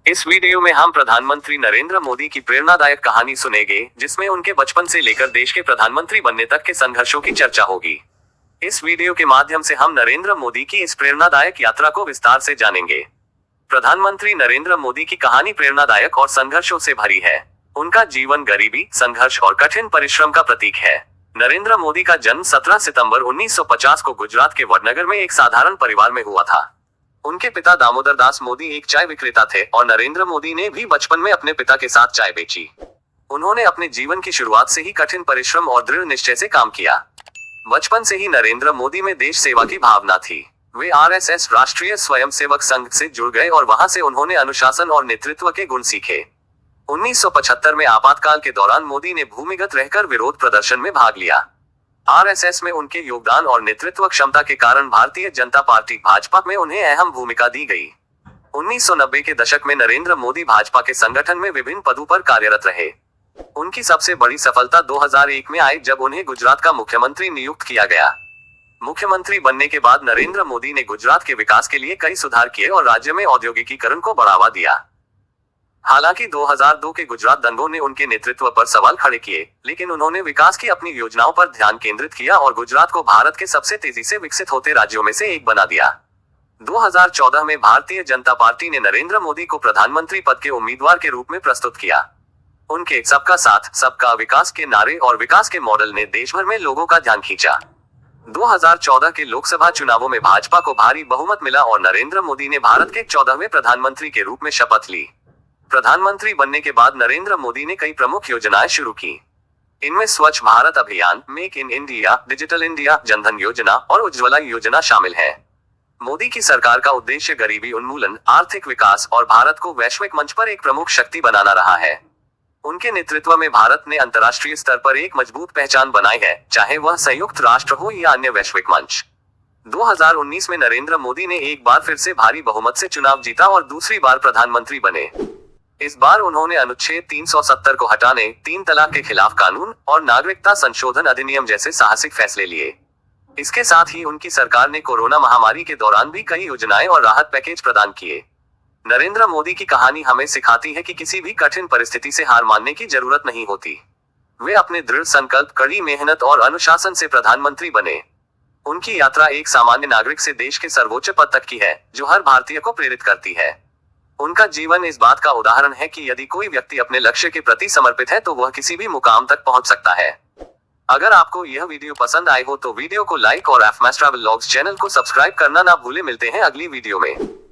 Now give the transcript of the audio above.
इस वीडियो में हम प्रधानमंत्री नरेंद्र मोदी की प्रेरणादायक कहानी सुनेंगे, जिसमें उनके बचपन से लेकर देश के प्रधानमंत्री बनने तक के संघर्षों की चर्चा होगी। इस वीडियो के माध्यम से हम नरेंद्र मोदी की इस प्रेरणादायक यात्रा को विस्तार से जानेंगे। प्रधानमंत्री नरेंद्र मोदी की कहानी प्रेरणादायक और संघर्षों से भरी है। उनका जीवन गरीबी, संघर्ष और कठिन परिश्रम का प्रतीक है। नरेंद्र मोदी का जन्म 17 सितंबर 1950 को गुजरात के वडनगर में एक साधारण परिवार में हुआ था। उनके पिता दामोदर दास मोदी एक चाय विक्रेता थे और नरेंद्र मोदी ने भी बचपन में अपने पिता के साथ चाय बेची। उन्होंने अपने जीवन की शुरुआत से ही कठिन परिश्रम और दृढ़ निश्चय से काम किया। बचपन से ही नरेंद्र मोदी में देश सेवा की भावना थी। वे आरएसएस राष्ट्रीय स्वयंसेवक संघ से जुड़ गए और वहां से उन्होंने अनुशासन और नेतृत्व के गुण सीखे। 1975 में आपातकाल के दौरान मोदी ने भूमिगत रहकर विरोध प्रदर्शन में भाग लिया। आरएसएस में उनके योगदान और नेतृत्व क्षमता के कारण भारतीय जनता पार्टी भाजपा में उन्हें अहम भूमिका दी गई। 1990 के दशक में नरेंद्र मोदी भाजपा के संगठन में विभिन्न पदों पर कार्यरत रहे। उनकी सबसे बड़ी सफलता 2001 में आई, जब उन्हें गुजरात का मुख्यमंत्री नियुक्त किया गया। मुख्यमंत्री बनने के बाद नरेंद्र मोदी ने गुजरात के विकास के लिए कई सुधार किए और राज्य में औद्योगिकीकरण को बढ़ावा दिया। हालांकि 2002 के गुजरात दंगों ने उनके नेतृत्व पर सवाल खड़े किए, लेकिन उन्होंने विकास की अपनी योजनाओं पर ध्यान केंद्रित किया और गुजरात को भारत के सबसे तेजी से विकसित होते राज्यों में से एक बना दिया। 2014 में भारतीय जनता पार्टी ने नरेंद्र मोदी को प्रधानमंत्री पद के उम्मीदवार के रूप में प्रस्तुत किया। उनके सबका साथ, सबका विकास के नारे और विकास के मॉडल ने देश भर में लोगों का ध्यान खींचा। 2014 के लोकसभा चुनावों में भाजपा को भारी बहुमत मिला और नरेंद्र मोदी ने भारत के 14वें प्रधानमंत्री के रूप में शपथ ली। प्रधानमंत्री बनने के बाद नरेंद्र मोदी ने कई प्रमुख योजनाएं शुरू की। इनमें स्वच्छ भारत अभियान, make in India, digital India, Jan Dhan योजना और उज्ज्वला योजना शामिल है। मोदी की सरकार का उद्देश्य गरीबी उन्मूलन, आर्थिक विकास और भारत को वैश्विक मंच पर एक प्रमुख शक्ति बनाना रहा है। उनके नेतृत्व में भारत ने अंतर्राष्ट्रीय स्तर पर एक मजबूत पहचान बनाई है, चाहे वह संयुक्त राष्ट्र हो या अन्य वैश्विक मंच। 2019 में नरेंद्र मोदी ने एक बार फिर से भारी बहुमत से चुनाव जीता और दूसरी बार प्रधानमंत्री बने। इस बार उन्होंने अनुच्छेद 370 को हटाने, 3 तलाक के खिलाफ कानून और नागरिकता संशोधन अधिनियम जैसे साहसिक फैसले लिए। इसके साथ ही उनकी सरकार ने कोरोना महामारी के दौरान भी कई योजनाएं और राहत पैकेज प्रदान किए। नरेंद्र मोदी की कहानी हमें सिखाती है कि किसी भी कठिन परिस्थिति से हार मानने की जरूरत नहीं होती। वे अपने दृढ़ संकल्प, कड़ी मेहनत और अनुशासन से प्रधानमंत्री बने। उनकी यात्रा एक सामान्य नागरिक से देश के सर्वोच्च पद तक की है, जो हर भारतीय को प्रेरित करती है। उनका जीवन इस बात का उदाहरण है कि यदि कोई व्यक्ति अपने लक्ष्य के प्रति समर्पित है तो वह किसी भी मुकाम तक पहुंच सकता है। अगर आपको यह वीडियो पसंद आए हो तो वीडियो को लाइक और एफएमएस ट्रैवल व्लॉग्स चैनल को सब्सक्राइब करना ना भूले। मिलते हैं अगली वीडियो में।